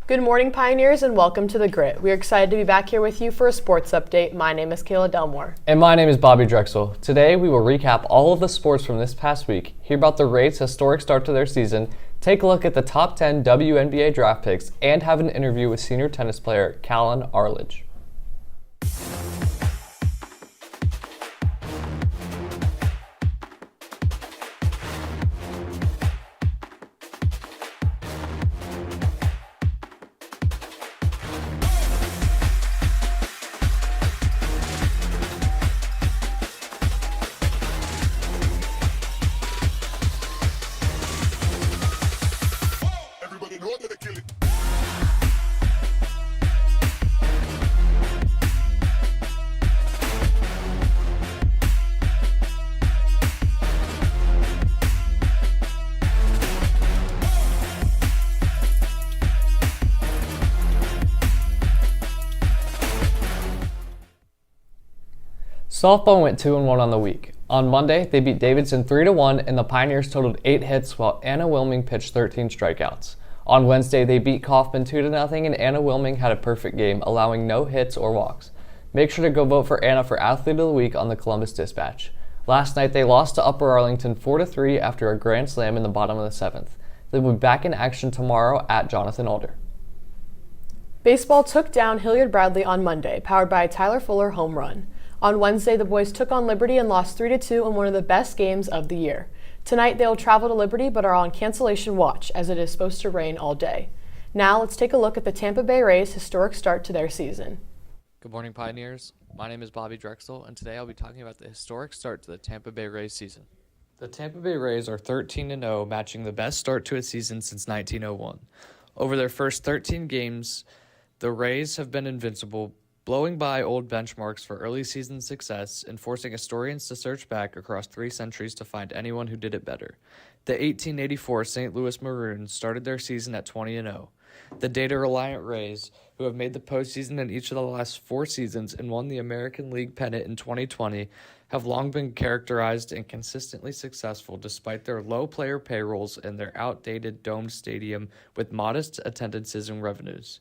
Good morning, Pioneers, and welcome to The Grit. We are excited to be back here with you for a sports update. My name is Kayla Delmore. And my name is Bobby Drexel. Today, we will recap all of the sports from this past week, hear about the Rays' historic start to their season, take a look at the top 10 WNBA draft picks, and have an interview with senior tennis player Callan Arledge. Softball went 2-1 on the week. On Monday, they beat Davidson 3-1 and the Pioneers totaled 8 hits while Anna Wilming pitched 13 strikeouts. On Wednesday, they beat Kaufman 2-0 and Anna Wilming had a perfect game, allowing no hits or walks. Make sure to go vote for Anna for Athlete of the Week on the Columbus Dispatch. Last night, they lost to Upper Arlington 4-3 after a grand slam in the bottom of the 7th. They will be back in action tomorrow at Jonathan Alder. Baseball took down Hilliard Bradley on Monday, powered by a Tyler Fuller home run. On Wednesday, the boys took on Liberty and lost 3-2 in one of the best games of the year. Tonight, they will travel to Liberty but are on cancellation watch as it is supposed to rain all day. Now, let's take a look at the Tampa Bay Rays' historic start to their season. Good morning, Pioneers. My name is Bobby Drexel, and today I'll be talking about the historic start to the Tampa Bay Rays season. The Tampa Bay Rays are 13-0, matching the best start to a season since 1901. Over their first 13 games, the Rays have been invincible, blowing by old benchmarks for early season success and forcing historians to search back across 3 centuries to find anyone who did it better. The 1884 St. Louis Maroons started their season at 20-0. The data-reliant Rays, who have made the postseason in each of the last 4 seasons and won the American League pennant in 2020, have long been characterized and consistently successful despite their low player payrolls and their outdated domed stadium with modest attendances and revenues.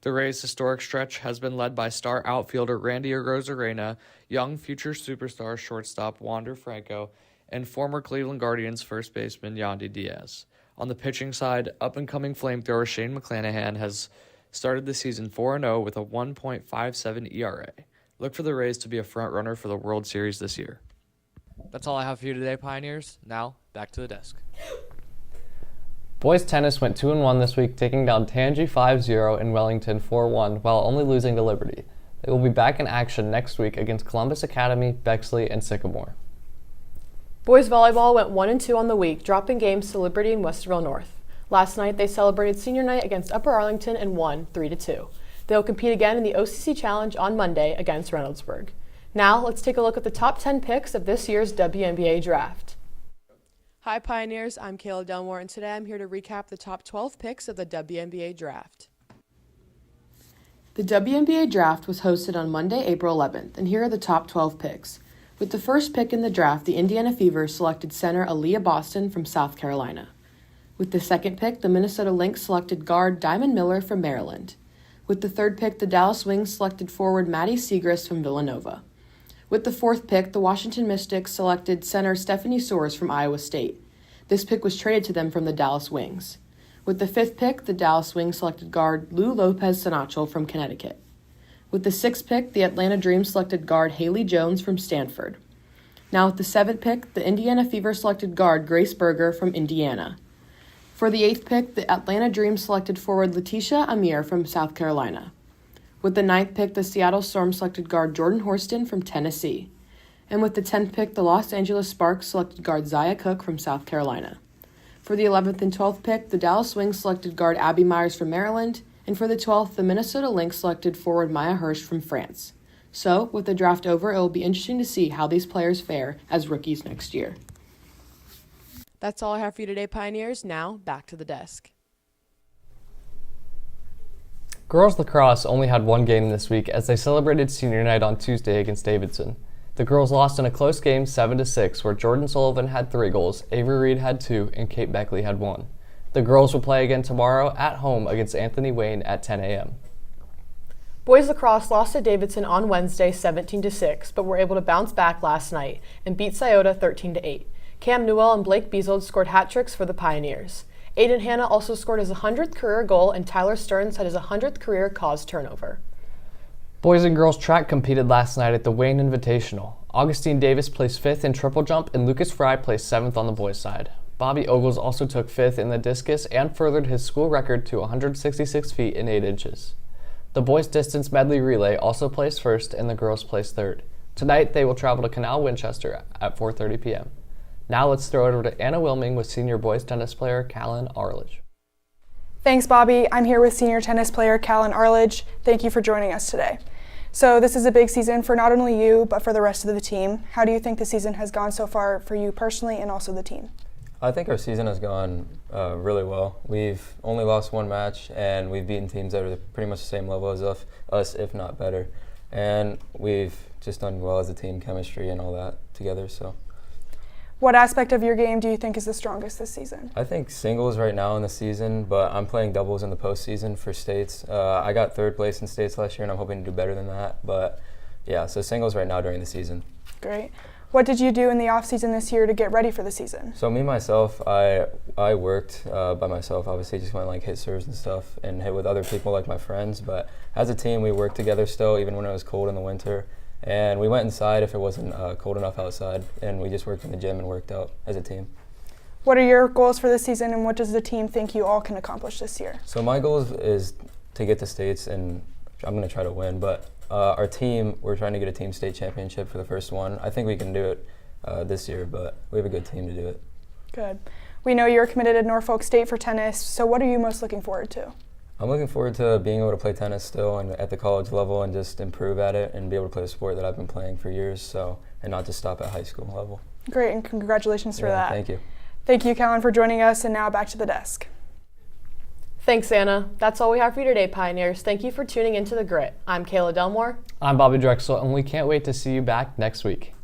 The Rays' historic stretch has been led by star outfielder Randy Arozarena, young future superstar shortstop Wander Franco, and former Cleveland Guardians first baseman Yandy Diaz. On the pitching side, up-and-coming flamethrower Shane McClanahan has started the season 4-0 with a 1.57 ERA. Look for the Rays to be a front-runner for the World Series this year. That's all I have for you today, Pioneers. Now, back to the desk. Boys tennis went 2-1 this week, taking down Tangi 5-0 and Wellington 4-1 while only losing to Liberty. They will be back in action next week against Columbus Academy, Bexley, and Sycamore. Boys volleyball went 1-2 on the week, dropping games to Liberty and Westerville North. Last night, they celebrated senior night against Upper Arlington and won 3-2. They will compete again in the OCC Challenge on Monday against Reynoldsburg. Now, let's take a look at the top 10 picks of this year's WNBA draft. Hi Pioneers, I'm Kayla Delmore, and today I'm here to recap the top 12 picks of the WNBA draft. The WNBA draft was hosted on Monday, April 11th, and here are the top 12 picks. With the first pick in the draft, the Indiana Fever selected center Aaliyah Boston from South Carolina. With the second pick, the Minnesota Lynx selected guard Diamond Miller from Maryland. With the third pick, the Dallas Wings selected forward Maddie Siegrist from Villanova. With the fourth pick, the Washington Mystics selected center Stephanie Soares from Iowa State. This pick was traded to them from the Dallas Wings. With the fifth pick, the Dallas Wings selected guard Lou Lopez Sanachel from Connecticut. With the sixth pick, the Atlanta Dream selected guard Haley Jones from Stanford. Now with the seventh pick, the Indiana Fever selected guard Grace Berger from Indiana. For the eighth pick, the Atlanta Dream selected forward Letitia Amir from South Carolina. With the ninth pick, the Seattle Storm selected guard Jordan Horston from Tennessee. And with the 10th pick, the Los Angeles Sparks selected guard Zaya Cook from South Carolina. For the 11th and 12th pick, the Dallas Wings selected guard Abby Myers from Maryland. And for the 12th, the Minnesota Lynx selected forward Maya Hirsch from France. So, with the draft over, it will be interesting to see how these players fare as rookies next year. That's all I have for you today, Pioneers. Now, back to the desk. Girls lacrosse only had one game this week as they celebrated senior night on Tuesday against Davidson. The girls lost in a close game 7-6 where Jordan Sullivan had 3 goals, Avery Reed had 2, and Kate Beckley had 1. The girls will play again tomorrow at home against Anthony Wayne at 10 a.m. Boys lacrosse lost to Davidson on Wednesday 17-6, but were able to bounce back last night and beat Scioto 13-8. Cam Newell and Blake Beazold scored hat tricks for the Pioneers. Aiden Hanna also scored his 100th career goal, and Tyler Stearns had his 100th career caused turnover. Boys and girls track competed last night at the Wayne Invitational. Augustine Davis placed 5th in triple jump, and Lucas Fry placed 7th on the boys' side. Bobby Ogles also took 5th in the discus and furthered his school record to 166 feet and 8 inches. The boys' distance medley relay also placed 1st, and the girls placed 3rd. Tonight, they will travel to Canal Winchester at 4:30 p.m. Now let's throw it over to Anna Wilming with senior boys tennis player Callan Arledge. Thanks, Bobby. I'm here with senior tennis player Callan Arledge. Thank you for joining us today. So this is a big season for not only you, but for the rest of the team. How do you think the season has gone so far for you personally and also the team? I think our season has gone really well. We've only lost one match, and we've beaten teams that are pretty much the same level as us, if not better. And we've just done well as a team, chemistry and all that together. So, what aspect of your game do you think is the strongest this season? I think singles right now in the season, but I'm playing doubles in the postseason for states. I got 3rd place in states last year, and I'm hoping to do better than that. But yeah, so singles right now during the season. Great. What did you do in the off-season this year to get ready for the season? So me, myself, I worked by myself. Obviously, just went like hit serves and stuff and hit with other people like my friends. But as a team, we worked together still, even when it was cold in the winter. And we went inside if it wasn't cold enough outside. And we just worked in the gym and worked out as a team. What are your goals for this season, and what does the team think you all can accomplish this year? So my goal is to get to states, and I'm going to try to win. But our team, we're trying to get a team state championship for the first one. I think we can do it this year, but we have a good team to do it. Good. We know you're committed to Norfolk State for tennis, so what are you most looking forward to? I'm looking forward to being able to play tennis still and at the college level and just improve at it and be able to play a sport that I've been playing for years, and not just stop at high school level. Great, and congratulations for that. Thank you. Thank you, Callan, for joining us, and now back to the desk. Thanks, Anna. That's all we have for you today, Pioneers. Thank you for tuning into The Grit. I'm Kayla Delmore. I'm Bobby Drexel, and we can't wait to see you back next week.